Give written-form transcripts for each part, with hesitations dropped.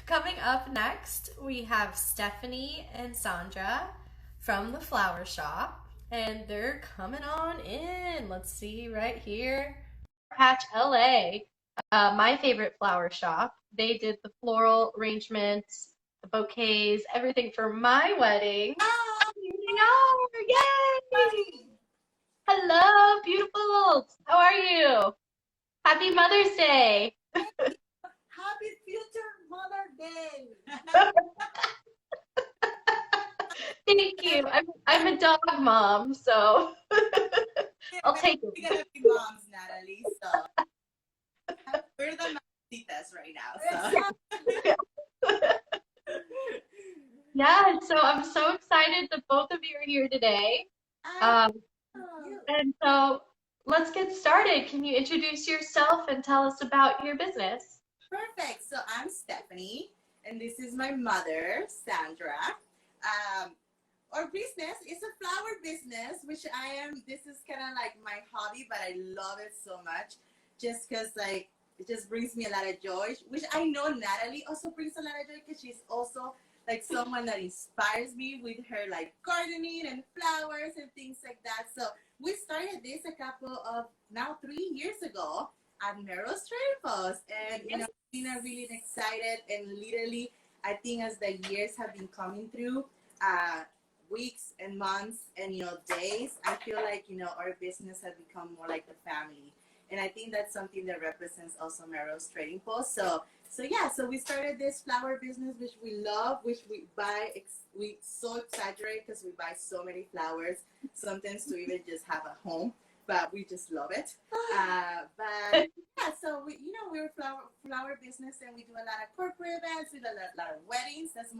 Coming up next, we have Steffany and Sandra from the flower shop, and they're coming on in. Let's see right here. Patch LA, my favorite flower shop. They did the floral arrangements, the bouquets, everything for my wedding. Oh, Here they are! Yay! Hello, beautifuls. How are you? Happy Mother's Day. happy future Mother Day. Thank you. I'm a dog mom, so I'll take We're it. gonna be moms, Natalie. So we're the mamitas right now. So Yeah, so I'm so excited that both of you are here today. I Um, you. and so let's get started. Can you introduce yourself and tell us about your business? Perfect. So I'm Stephanie, and this is my mother, Sandra. Um, our business is a flower business, which I am. This is kind of like my hobby, but I love it so much, just because like it just brings me a lot of joy. Which I know Natalie also brings a lot of joy because she's also like someone that inspires me with her like gardening and flowers and things like that. So we started this a couple of now 3 years ago at Melrose Trading Post, and been really excited and literally I think as the years have been coming through. Uh, Weeks and months and days, I feel like our business has become more like the family, and I think that's something that represents also Melrose Trading Post. So yeah, so we started this flower business which we love, which we buy we so exaggerate because we buy so many flowers sometimes to even just have a home, but we just love it. But yeah, so we're a flower business, and we do a lot of corporate events, we do a lot of weddings. That's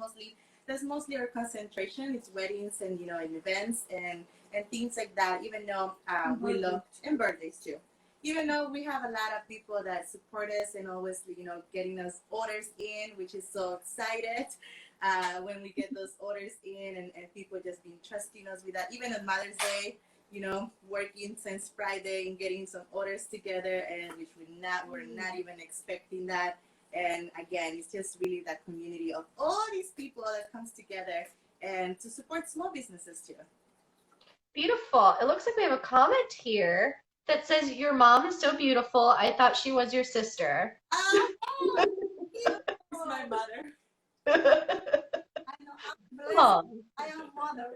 mostly our concentration. It's weddings and and events and things like that. Even though we love and birthdays too. Even though we have a lot of people that support us and always getting us orders in, which is so excited when we get those orders in, and people just been trusting us with that. Even on Mother's Day, working since Friday and getting some orders together, and which we're not even expecting that. And again, it's just really that community of all these people that comes together and to support small businesses too. Beautiful. It looks like we have a comment here that says, Your mom is so beautiful. I thought she was your sister. Oh, it's my mother. I know, I'm blessed. Oh. I am mother.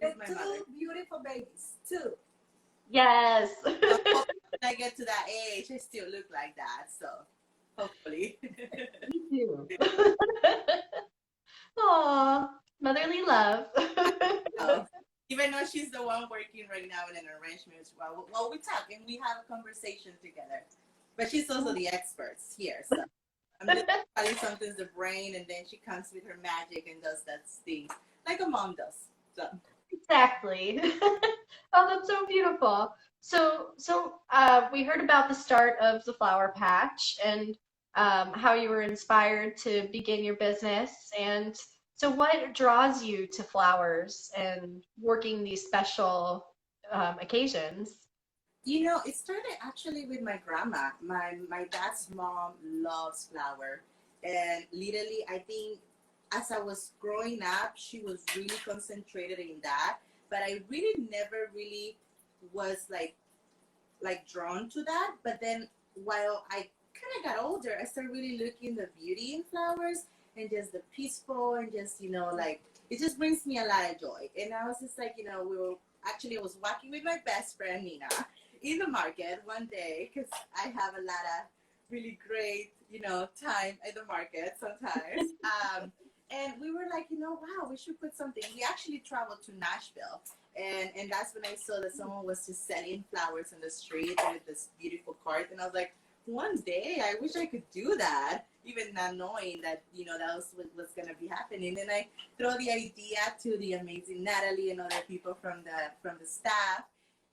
And my two mother. Beautiful babies too. Yes. So hopefully when I get to that age, I still look like that. So hopefully. Me too. Aw, motherly love. Oh, even though she's the one working right now in an arrangement as well we talk and we have a conversation together. But she's also the experts here. So I'm just telling something's the brain, and then she comes with her magic and does that thing like a mom does. So Exactly. Oh, that's so beautiful. So we heard about the start of the flower patch and how you were inspired to begin your business. And so, what draws you to flowers and working these special occasions? it started actually with my grandma. My dad's mom loves flower, and literally, I think as I was growing up, she was really concentrated in that. But I really never really was like drawn to that. But then while I kind of got older, I started really looking the beauty in flowers and just the peaceful and just like it just brings me a lot of joy. And I was just like I was walking with my best friend Nina in the market one day because I have a lot of really great time at the market sometimes. And we were like, wow, we should put something. We actually traveled to Nashville, and that's when I saw that someone was just selling flowers in the street with this beautiful cart, and I was like, one day I wish I could do that, even not knowing that that was what was gonna be happening. And I throw the idea to the amazing Natalie and other people from the staff,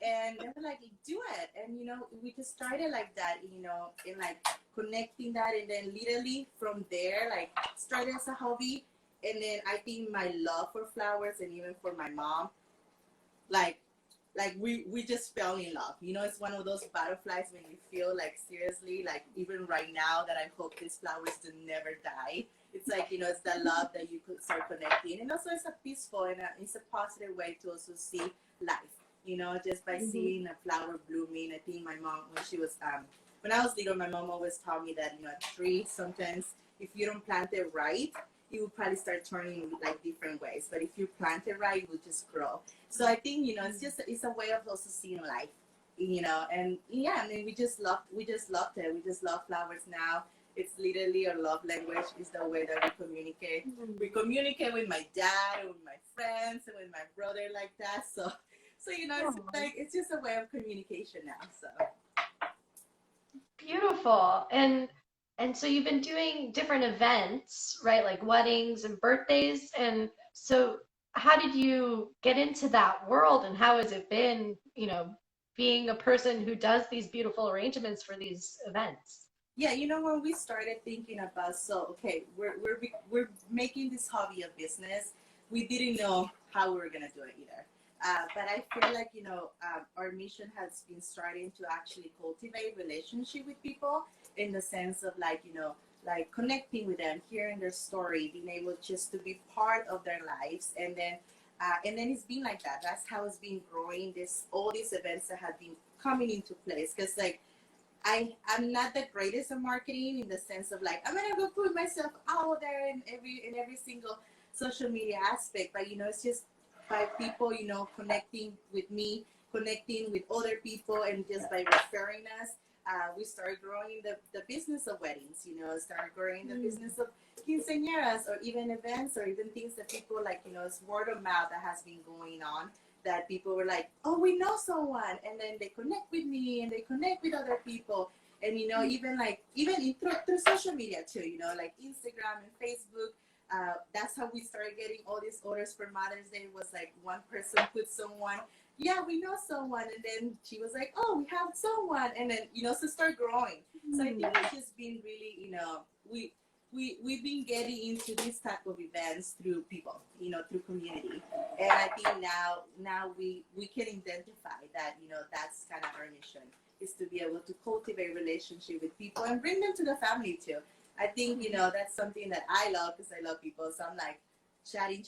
and they were like, do it. And we just started like that, in like connecting that, and then literally from there, like started as a hobby. And then I think my love for flowers and even for my mom, like like we just fell in love. You know, it's one of those butterflies when you feel like seriously, like even right now that I hope these flowers do never die. It's like, you know, it's the love that you could start connecting. And also it's a peaceful and it's a positive way to also see life, you know, just by seeing a flower blooming. I think my mom, when I was little, my mom always taught me that, you know, a tree, sometimes if you don't plant it right, it will probably start turning like different ways. But if you plant it right, it will just grow. So I think, you know, it's a way of also seeing life, you know, and yeah, I mean, we just loved it. We just love flowers now. It's literally our love language is the way that we communicate. We communicate with my dad, with my friends, and with my brother like that. So you know, it's like it's just a way of communication now. So Beautiful. And so you've been doing different events, right? Like weddings and birthdays. And so how did you get into that world and how has it been, you know, being a person who does these beautiful arrangements for these events? yeah, you know, when we started thinking about, so okay, we're making this hobby a business. We didn't know how we were gonna do it either. But I feel like, you know, our mission has been starting to actually cultivate relationship with people in the sense of like, you know, like connecting with them, hearing their story, being able just to be part of their lives, and then it's been like that. That's how it's been growing. All these events that have been coming into place, because like I'm not the greatest at marketing in the sense of like I'm gonna go put myself out there in every single social media aspect, but you know, it's just by people, you know, connecting with me, connecting with other people, and just by referring us, we started growing the business of weddings, you know, started growing the business of quinceañeras, or even events, or even things that people like, you know, it's word of mouth that has been going on, that people were like, oh, we know someone, and then they connect with me and they connect with other people. And you know, even through social media too, you know, like Instagram and Facebook. That's how we started getting all these orders for Mother's Day. It was like one person put someone, yeah, we know someone, and then she was like, oh, we have someone, and then, you know, so start growing. So I think it's just been really, you know, we've been getting into this type of events through people, you know, through community. And I think now we can identify that, you know, that's kind of our mission, is to be able to cultivate relationship with people and bring them to the family too. I think, you know, that's something that I love, because I love people. So I'm like chatting,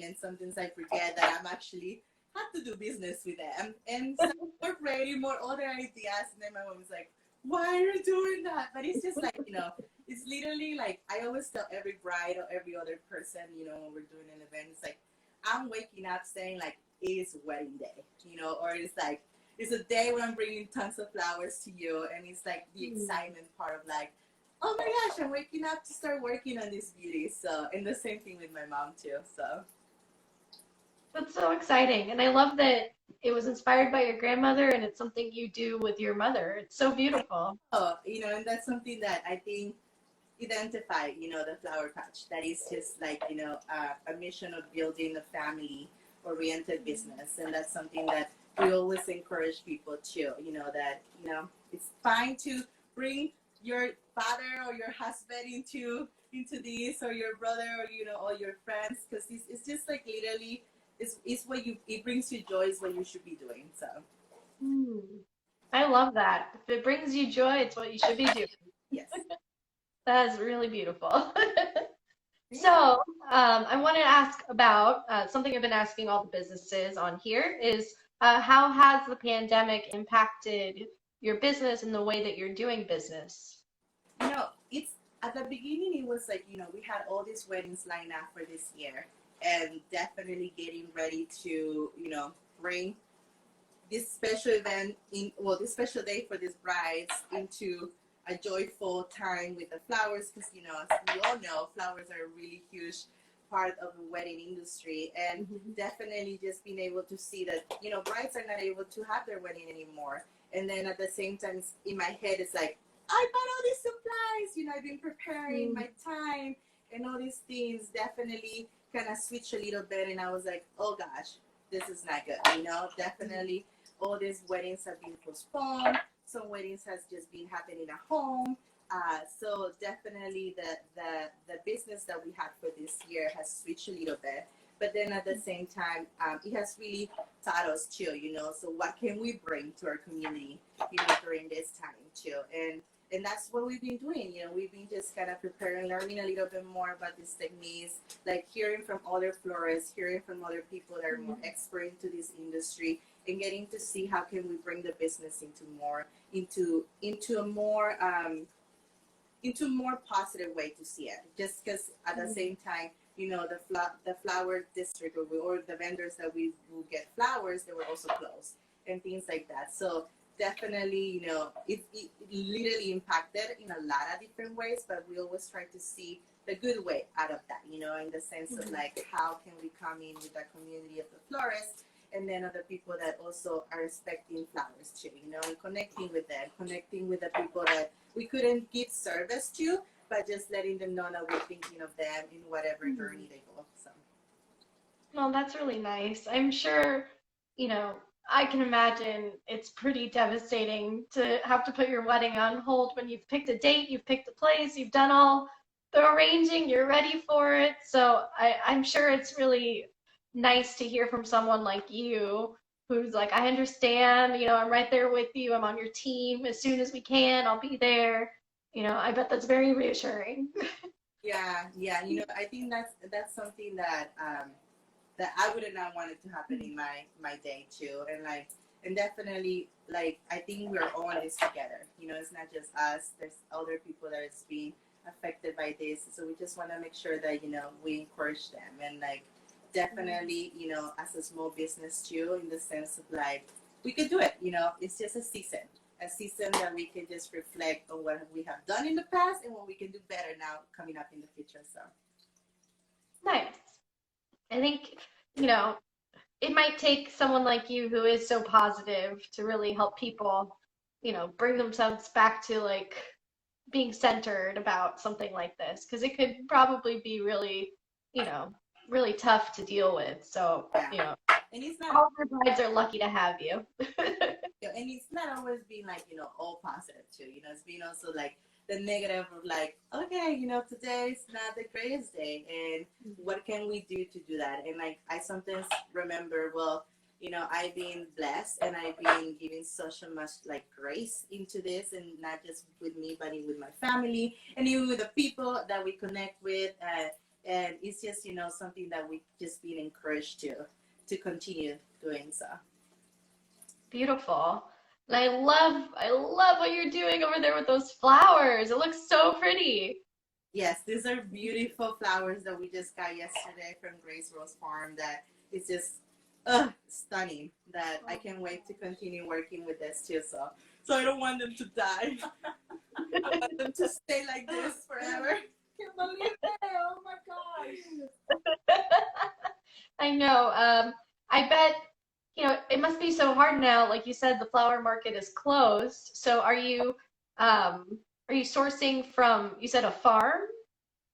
and sometimes I forget that I'm actually have to do business with them. And so more creating more other ideas. And then my mom is like, why are you doing that? But it's just like, you know, it's literally like I always tell every bride or every other person, you know, when we're doing an event, it's like I'm waking up saying like it's wedding day, you know, or it's like it's a day when I'm bringing tons of flowers to you, and it's like the excitement part of like, oh my gosh, I'm waking up to start working on this beauty. So, and the same thing with my mom too. So That's so exciting. And I love that it was inspired by your grandmother and it's something you do with your mother. It's so beautiful. oh, you know, and that's something that I think identify, you know, the flower patch. That is just like, you know, a mission of building a family oriented business. And that's something that we always encourage people to, you know, that, you know, it's fine to bring your father or your husband into this, or your brother, or, you know, all your friends, because it's just like literally it's what it brings you joy, is what you should be doing. So Hmm. I love that. If it brings you joy, it's what you should be doing. yes. That is really beautiful. So, I want to ask about something I've been asking all the businesses on here is how has the pandemic impacted your business and the way that you're doing business? You know, it's at the beginning, it was like, you know, we had all these weddings lined up for this year, and definitely getting ready to, you know, bring this special event this special day for these brides into a joyful time with the flowers, because, you know, as we all know, flowers are a really huge part of the wedding industry. And definitely just being able to see that, you know, brides are not able to have their wedding anymore. And then at the same time, in my head, it's like, I bought all these supplies, you know, I've been preparing my time, and all these things definitely kind of switch a little bit. And I was like, oh gosh, this is not good, you know. Definitely all these weddings have been postponed. Some weddings has just been happening at home. So definitely the business that we had for this year has switched a little bit. But then at the same time, it has really status too, you know. So what can we bring to our community, you know, during this time too? And that's what we've been doing. You know, we've been just kind of preparing, learning a little bit more about these techniques, like hearing from other florists, hearing from other people that are more expert into this industry, and getting to see how can we bring the business into a more positive way to see it. Just because at the same time, you know, the flower district or the vendors that we will get flowers, they were also closed and things like that. So definitely, you know, it literally impacted in a lot of different ways, but we always try to see the good way out of that, you know, in the sense of like, how can we come in with the community of the florists and then other people that also are expecting flowers too, you know, and connecting with them, connecting with the people that we couldn't give service to, but just letting them know that we're thinking of them in whatever journey they go. So. Well, that's really nice. I'm sure, you know, I can imagine it's pretty devastating to have to put your wedding on hold when you've picked a date, you've picked a place, you've done all the arranging, you're ready for it. So I'm sure it's really nice to hear from someone like you who's like, I understand, you know, I'm right there with you, I'm on your team. As soon as we can, I'll be there. You know, I bet that's very reassuring. Yeah, you know, I think that's something that that I would have not wanted to happen in my day too, and definitely like I think we're all in this together. You know, it's not just us. There's other people that is being affected by this, so we just want to make sure that, you know, we encourage them and like definitely, you know, as a small business too, in the sense of like we could do it. You know, it's just a season that we can just reflect on what we have done in the past and what we can do better now coming up in the future. So Nice. I think, you know, it might take someone like you who is so positive to really help people, you know, bring themselves back to like being centered about something like this, because it could probably be really, you know, really tough to deal with. So, yeah, you know, and it's not all the brides are lucky to have you. and it's not always being like, you know, all positive too. You know, it's been also like the negative of like, okay, you know, today's not the greatest day, and what can we do to do that? And like I sometimes remember, well, you know, I've been blessed and I've been giving so much like grace into this, and not just with me, but with my family and even with the people that we connect with. And it's just, you know, something that we just been encouraged to continue doing so. Beautiful. And I love what you're doing over there with those flowers. It looks so pretty. Yes, these are beautiful flowers that we just got yesterday from Grace Rose Farm. That is just stunning. That I can't wait to continue working with this too. So I don't want them to die. I want them to stay like this forever. Can't believe it! Oh my gosh! I know. I bet, you know, it must be so hard now. Like you said, the flower market is closed. So are you sourcing from, you said a farm?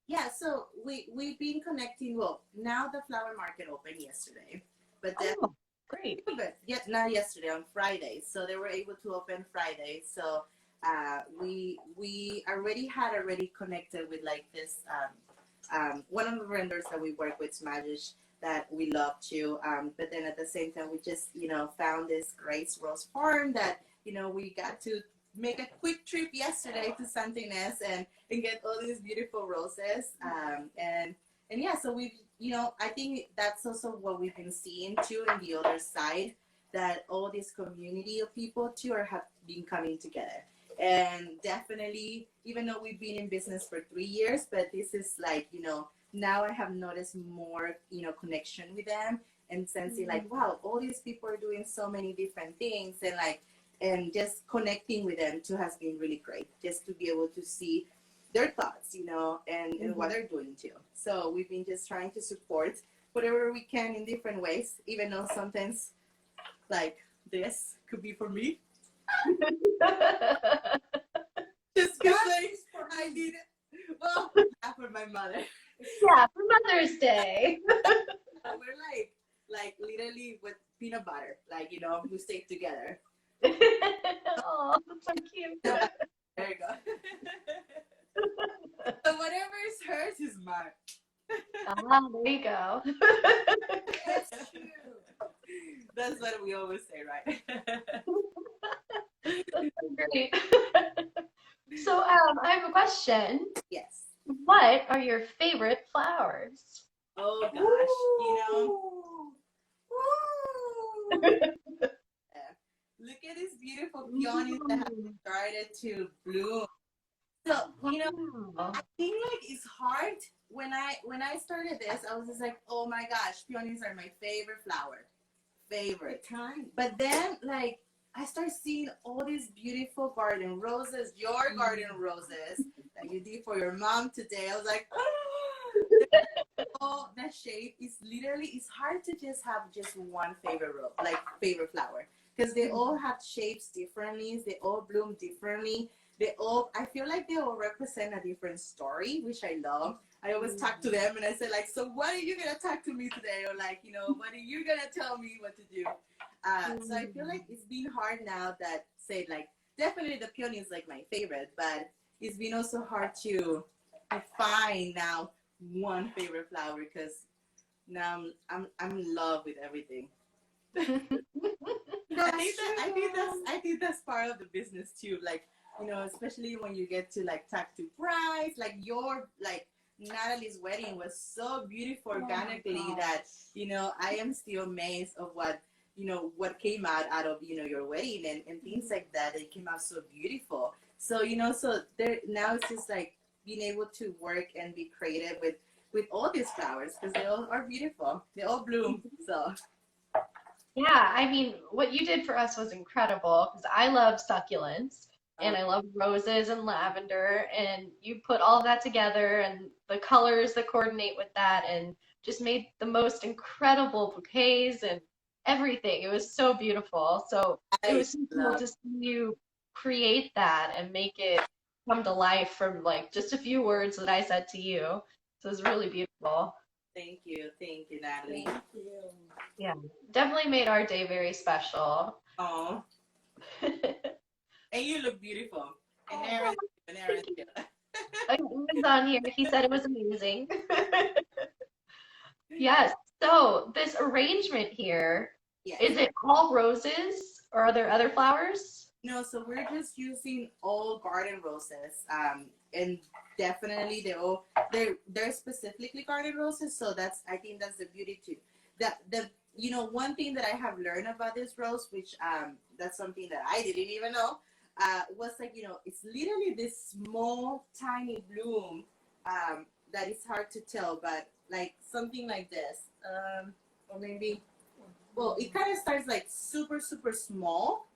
Yeah, so we've been connecting. Well, now the flower market opened yesterday, but then Oh, great. but yet not yesterday, on Friday. So they were able to open Friday. So we already connected with like this one of the vendors that we work with, Smajish, that we love too. But then at the same time, we just, you know, found this Grace Rose Farm that, you know, we got to make a quick trip yesterday to Santa Ynez and get all these beautiful roses. And yeah, so we've, you know, I think that's also what we've been seeing too on the other side, that all this community of people too have been coming together. And definitely, even though we've been in business for 3 years, but this is like, you know, now I have noticed more, you know, connection with them and sensing like, wow, all these people are doing so many different things, and like, and just connecting with them too has been really great, just to be able to see their thoughts, you know, and what they're doing too. So we've been just trying to support whatever we can in different ways, even though sometimes like this could be for me. Just because like, I need it. Well, not for my mother. Yeah, for Mother's Day. We're like literally with peanut butter, like, you know, we stay together. Oh, that's so cute. There you go. So whatever is hers is mine. There you go. That's true. That's what we always say, right? Great. So, I have a question. Yes. What are your favorite flowers? Oh gosh, look at these beautiful peonies that have started to bloom. So, Wow. I think like it's hard when I started this, I was just like, oh my gosh, peonies are my favorite flower. Favorite. Time. But then like I started seeing all these beautiful garden roses, your garden roses that you did for your mom today. I was like, oh, that shape is literally, it's hard to just have just one favorite rose, like favorite flower. Because they all have shapes differently, they all bloom differently. They all, I feel like they all represent a different story, which I love. I always talk to them and I say like, so what are you gonna talk to me today? Or like, what are you gonna tell me what to do? So I feel like it's been hard now that say like, definitely the peony is like my favorite, but it's been also hard to find now one favorite flower because now I'm in love with everything. I think that's part of the business too. Like, especially when you get to like talk to brides, like your like Natalie's wedding was so beautiful organically that I am still amazed of what came out of your wedding and things like that. It came out so beautiful. So so there now it's just like being able to work and be creative with all these flowers because they all are beautiful. They all bloom. So Yeah, I mean, what you did for us was incredible because I love succulents and I love roses and lavender, and you put all of that together and the colors that coordinate with that and just made the most incredible bouquets and everything. It was so beautiful. So it I was so cool love. to see you create that and make it come to life from like just a few words that I said to you. So it was really beautiful. Thank you, Natalie. Thank you. Yeah, definitely made our day very special. Oh, and you look beautiful. And Oh, Aaron, and Aaron too. he was on here. He said it was amazing. Yes. So this arrangement here, Yes. is it all roses or are there other flowers? No, so we're just using all garden roses. And definitely they're specifically garden roses. So I think that's the beauty too. One thing that I have learned about this rose, which that's something that I didn't even know, was like it's literally this small tiny bloom that is hard to tell, but like something like this, or maybe well, it kind of starts like super super small,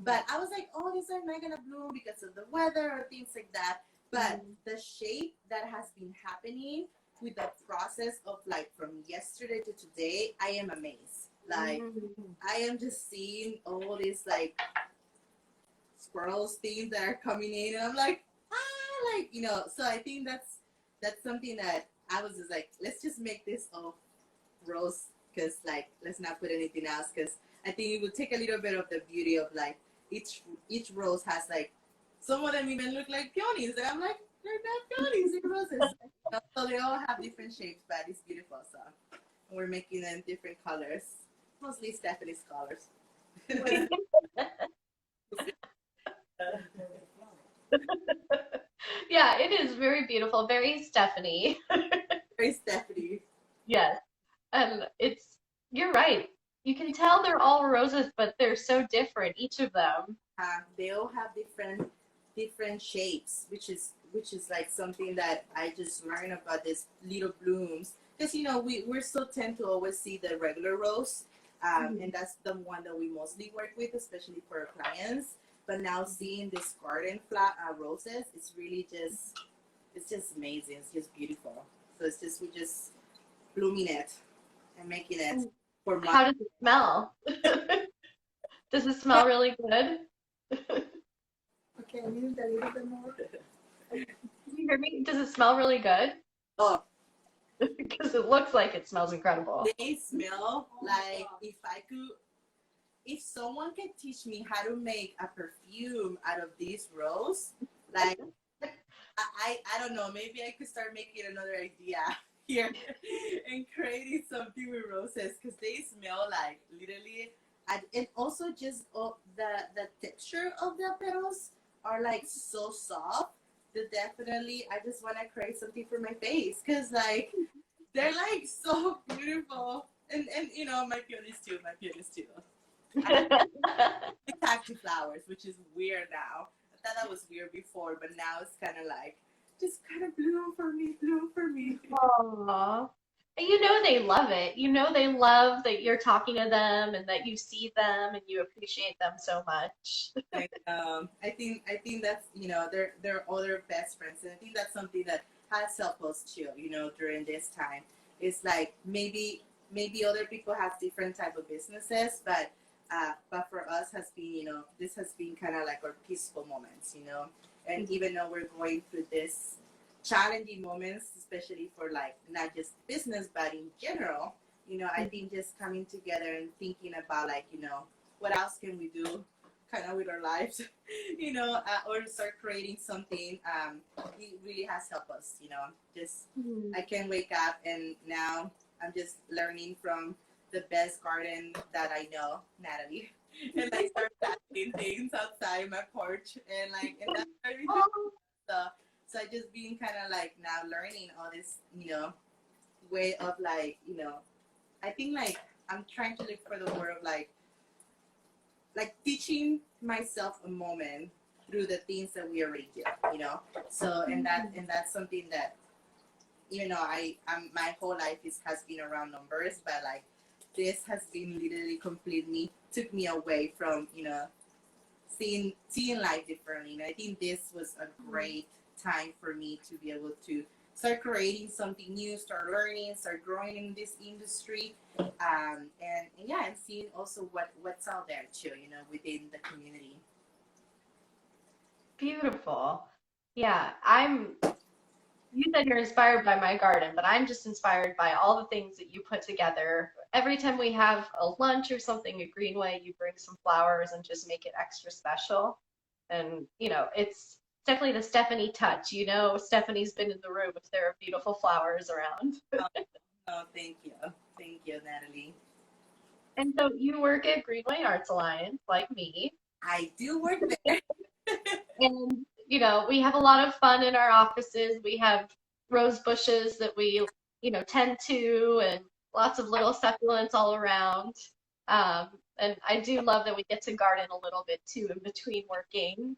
but I was like, oh, these are not gonna bloom because of the weather or things like that. But the shape that has been happening with the process of like from yesterday to today, I am amazed. Like I am just seeing all these like squirrels things that are coming in, and I'm like, like So I think that's something that I was just like, let's just make this all rose because like let's not put anything else because I think it would take a little bit of the beauty of like each rose has like some of them even look like peonies and I'm like they're not peonies, they're roses. So they all have different shapes, but it's beautiful. So we're making them different colors, mostly Steffany's colors. Yeah, it is very beautiful, very Steffany. Very Steffany. Yes. And you're right. You can tell they're all roses, but they're so different, each of them. They all have different shapes, which is like something that I just learned about these little blooms because we're so tend to always see the regular rose, and that's the one that we mostly work with, especially for our clients. But now seeing this garden roses, it's just amazing. It's just beautiful. So we just blooming it and making it for my. How does it smell? Does it smell really good? Okay, I need a little bit more. Can you hear me? Does it smell really good? Oh, Because it looks like it smells incredible. they smell like if someone can teach me how to make a perfume out of this rose, like I don't know, maybe I could start making another idea. here and creating something with roses because they smell like literally, and also just the texture of the petals are like so soft that definitely I just want to create something for my face because like they're like so beautiful. And you know, my peonies too. My peonies too. I type to flowers, which is weird now. I thought that was weird before, but now it's kind of like just kind of bloom for me, bloom for me. Aww. And you know they love it. You know they love that you're talking to them and that you see them and you appreciate them so much. Like, I think that's, you know, they're other best friends, and I think that's something that has helped us too. You know, during this time, it's like maybe other people have different type of businesses, but for us has been, you know, this has been kind of like our peaceful moments, you know, and even though we're going through this challenging moments, especially for like not just business but in general, you know, I think just coming together and thinking about like, you know, what else can we do kind of with our lives, you know, or start creating something. It really has helped us, you know. Just I can wake up and now I'm just learning from the best garden that I know, Natalie, and I start planting things outside my porch, and like, and that's very so I just been kind of like now learning all this, you know, way of like, you know, I think like I'm trying to look for the word of like teaching myself a moment through the things that we already do, you know. So and that's something that, you know, I'm my whole life has been around numbers, but like this has been literally completely took me away from, you know, seeing life differently. And I think this was a great time for me to be able to start creating something new, start learning, start growing in this industry, and yeah, and seeing also what's out there too, you know, within the community. Beautiful. Yeah, you said you're inspired by my garden, but I'm just inspired by all the things that you put together. Every time we have a lunch or something at Greenway, you bring some flowers and just make it extra special. And, you know, it's definitely the Steffany touch. You know, Stephanie's been in the room if there are beautiful flowers around. Oh, thank you, Natalie. And so you work at Greenway Arts Alliance, like me. I do work there. And, you know, we have a lot of fun in our offices. We have rose bushes that we, you know, tend to, and lots of little succulents all around. And I do love that we get to garden a little bit too in between working.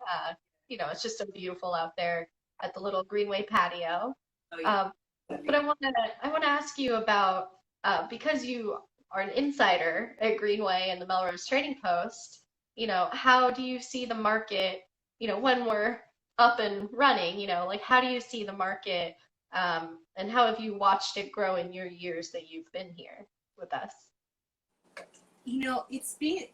You know, it's just so beautiful out there at the little Greenway patio. Oh yeah. Um, but I want to ask you about because you are an insider at Greenway and the Melrose Trading Post. You know, how do you see the market? You know, when we're up and running, you know, like how do you see the market, and how have you watched it grow in your years that you've been here with us? You know, it's been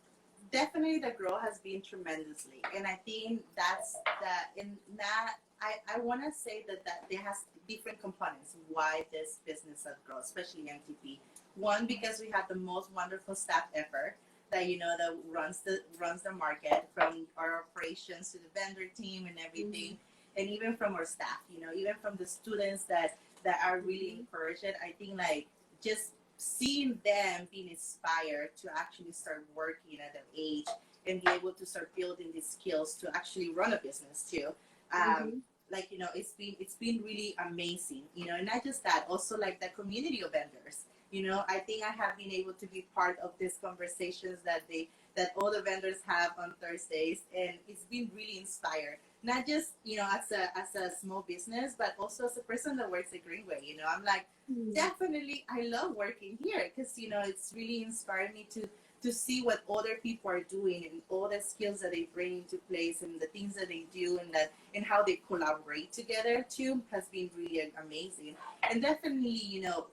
definitely the growth has been tremendously, and I think that's that. In that, I want to say that there has different components why this business has grown, especially MTP. One, because we have the most wonderful staff ever that, you know, that runs the market, from our operations to the vendor team and everything, and even from our staff. You know, even from the students that are really encouraged. I think like just seeing them being inspired to actually start working at an age and be able to start building these skills to actually run a business too. Like, you know, it's been really amazing, you know, and not just that, also like the community of vendors. You know, I think I have been able to be part of these conversations that all the vendors have on Thursdays, and it's been really inspired. Not just, you know, as a small business, but also as a person that works at Greenway. You know, I'm like, definitely, I love working here because, you know, it's really inspired me to see what other people are doing and all the skills that they bring into place and the things that they do, and how they collaborate together too has been really amazing. And definitely, you know,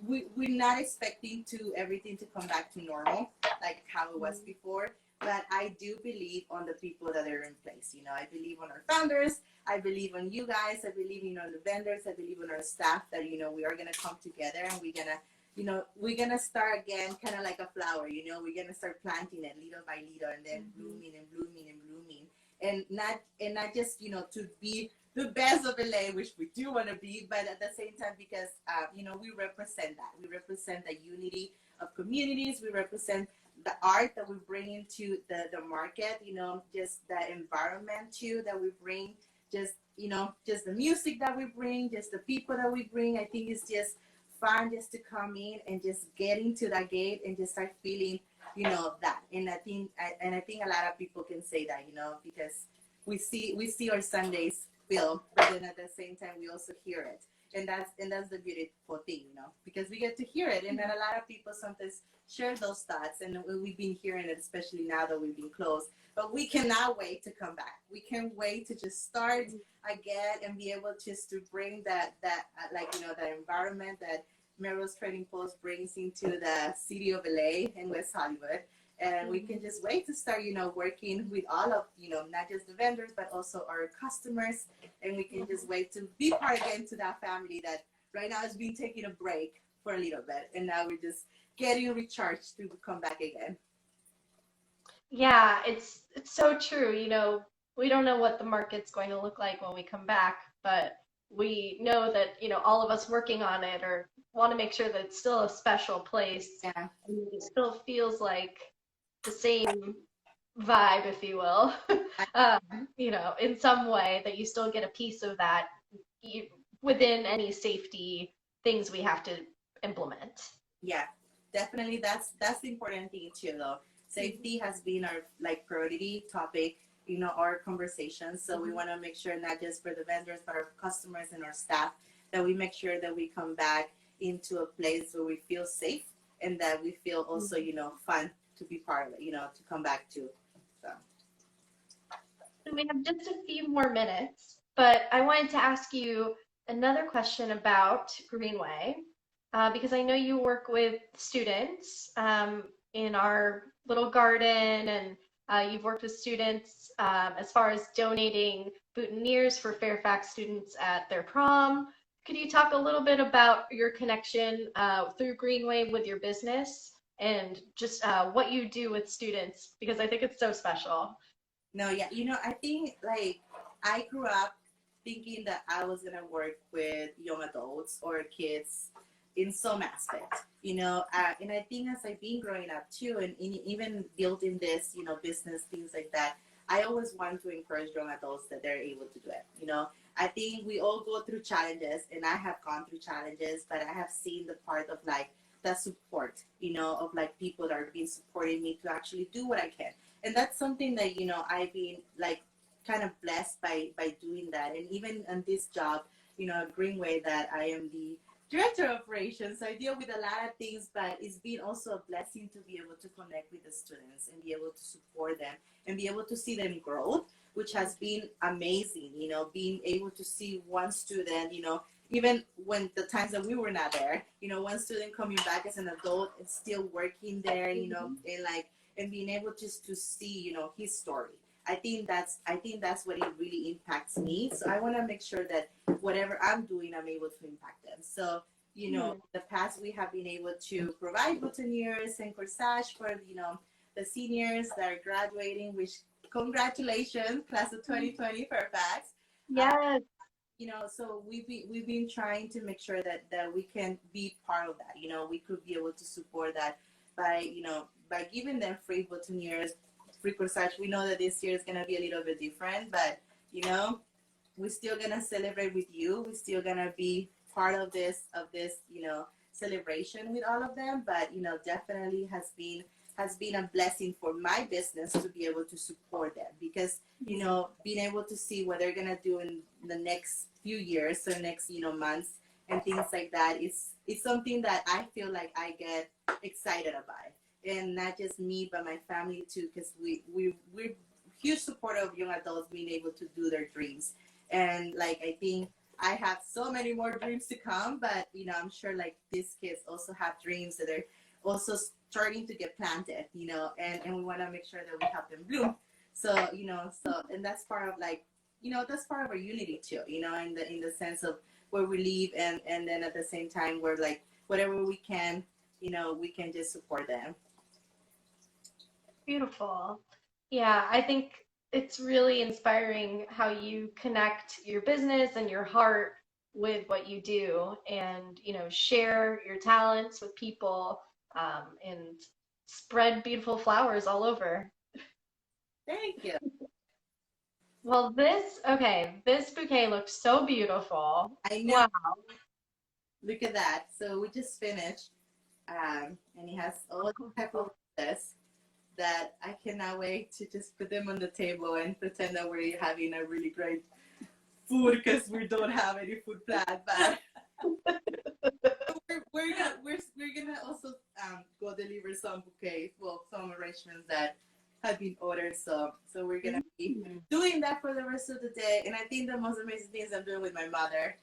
we're not expecting to everything to come back to normal like how it was before, but I do believe on the people that are in place. You know, I believe on our founders, I believe on you guys, I believe, you know, on the vendors, I believe on our staff that, you know, we are going to come together and we're going to, you know, we're going to start again kind of like a flower. You know, we're going to start planting it little by little and then blooming and blooming and blooming, and not just, you know, to be the best of LA, which we do want to be, but at the same time, because you know, we represent that. We represent the unity of communities. We represent the art that we bring into the market. You know, just the environment too that we bring. Just, you know, just the music that we bring, just the people that we bring. I think it's just fun just to come in and just get into that gate and just start feeling, you know, that. And I think a lot of people can say that, you know, because we see our Sundays film, but then at the same time we also hear it. And that's the beautiful thing, you know, because we get to hear it. And then a lot of people sometimes share those thoughts, and we've been hearing it, especially now that we've been closed. But we cannot wait to come back. We can't wait to just start again and be able just to bring that like, you know, the environment that Melrose Trading Post brings into the city of LA and West Hollywood. And we can just wait to start, you know, working with all of, you know, not just the vendors, but also our customers. And we can just wait to be part again to that family that right now has been taking a break for a little bit. And now we're just getting recharged to come back again. Yeah, it's so true. You know, we don't know what the market's going to look like when we come back, but we know that, you know, all of us working on it or want to make sure that it's still a special place. Yeah. And it still feels like the same vibe, if you will, you know, in some way that you still get a piece of that within any safety things we have to implement. Yeah, definitely. That's the important thing too, though. Safety has been our like priority topic, you know, our conversations. So we want to make sure not just for the vendors, but our customers and our staff, that we make sure that we come back into a place where we feel safe and that we feel also, you know, fun to be part of it, you know, to come back to. So we have just a few more minutes, but I wanted to ask you another question about Greenway, because I know you work with students in our little garden, and you've worked with students as far as donating boutonnieres for Fairfax students at their prom. Could you talk a little bit about your connection through Greenway with your business and just what you do with students? Because I think it's so special. No, yeah, you know, I think like I grew up thinking that I was gonna work with young adults or kids in some aspect, you know, and I think as I've been growing up too, and even building this, you know, business, things like that, I always want to encourage young adults that they're able to do it. You know, I think we all go through challenges, and I have gone through challenges, but I have seen the part of like the support, you know, of like people that are being supporting me to actually do what I can. And that's something that, you know, I've been like kind of blessed by doing that. And even on this job, you know, Greenway, that I am the director of operations, I deal with a lot of things, but it's been also a blessing to be able to connect with the students and be able to support them and be able to see them grow, which has been amazing, you know, being able to see one student, you know, even when the times that we were not there, you know, one student coming back as an adult and still working there, you know, and like, and being able just to see, you know, his story. I think that's what it really impacts me. So I want to make sure that whatever I'm doing, I'm able to impact them. So, you know, in the past we have been able to provide boutonnieres and corsage for, you know, the seniors that are graduating, which congratulations, class of 2020 Fairfax. Yes. You know, so we've been trying to make sure that we can be part of that. You know, we could be able to support that by, you know, by giving them free boutonnieres, free corsage. We know that this year is gonna be a little bit different, but you know, we're still gonna celebrate with you. We're still gonna be part of this, you know, celebration with all of them. But you know, definitely has been a blessing for my business to be able to support them, because you know, being able to see what they're gonna do in the next few years or next, you know, months and things like that, it's something that I feel like I get excited about. And not just me, but my family too, because we're huge supporter of young adults being able to do their dreams. And like, I think I have so many more dreams to come, but you know, I'm sure like these kids also have dreams that are also starting to get planted, you know, and we want to make sure that we help them bloom. So, you know, and that's part of like, you know, that's part of our unity too, you know, in the sense of where we live, and then at the same time, we're like, whatever we can, you know, we can just support them. Beautiful. Yeah, I think it's really inspiring how you connect your business and your heart with what you do, and share your talents with people, and spread beautiful flowers all over. Thank you. Well, this bouquet looks so beautiful. I know. Wow. Look at that. So we just finished, and it has all type of this that I cannot wait to just put them on the table and pretend that we're having a really great food because we don't have any food planned. But we're gonna also go deliver some bouquets, well, some arrangements that have been ordered. So we're gonna be doing that for the rest of the day. And I think the most amazing things I'm doing with my mother,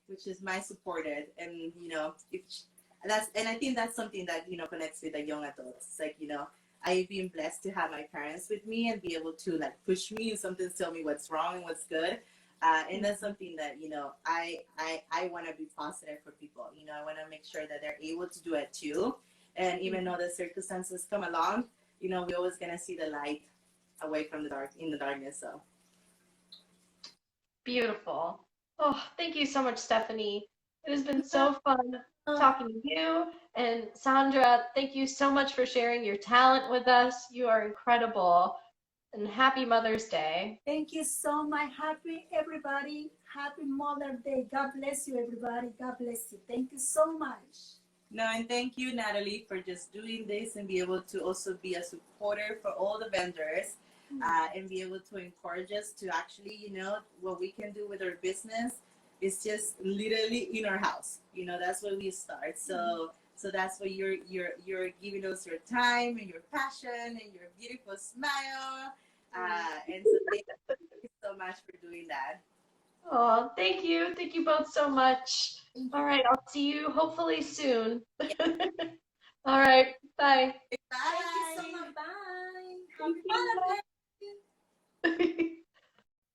which is my supported, and if and I think that's something that connects with the young adults. It's like I've been blessed to have my parents with me and be able to like push me and sometimes tell me what's wrong and what's good. And that's something that I want to be positive for people. I want to make sure that they're able to do it too. And even though the circumstances come along, we're always gonna see the light away from the dark in the darkness. So Beautiful. Oh, thank you so much, Steffany. It has been so fun talking to you. And Sandra, thank you so much for sharing your talent with us. You are incredible. And happy Mother's Day. Thank you so much. Happy everybody. Happy Mother's Day. God bless you, everybody. God bless you. Thank you so much. no, and thank you, Natalie, for just doing this and be able to also be a supporter for all the vendors, and be able to encourage us to actually, what we can do with our business is just literally in our house. That's where we start. So that's why you're giving us your time and your passion and your beautiful smile. And so thank you so much for doing that. Oh, thank you. Thank you both so much. All right, I'll see you hopefully soon. All right, bye. Bye. Thank you so much. Bye. Happy Mother's Day.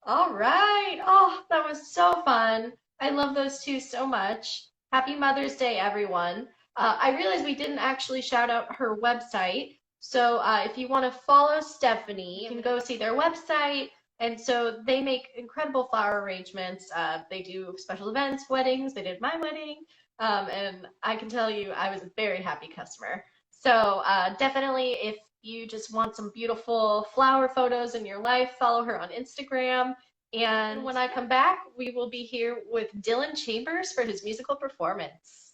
All right. Oh, that was so fun. I love those two so much. Happy Mother's Day, everyone. I realized we didn't actually shout out her website. So if you want to follow Steffany, you can go see their website. And so they make incredible flower arrangements. They do special events, weddings. They did my wedding. And I can tell you, I was a very happy customer. So definitely, if you just want some beautiful flower photos in your life, follow her on Instagram. And when I come back, we will be here with Dylan Chambers for his musical performance.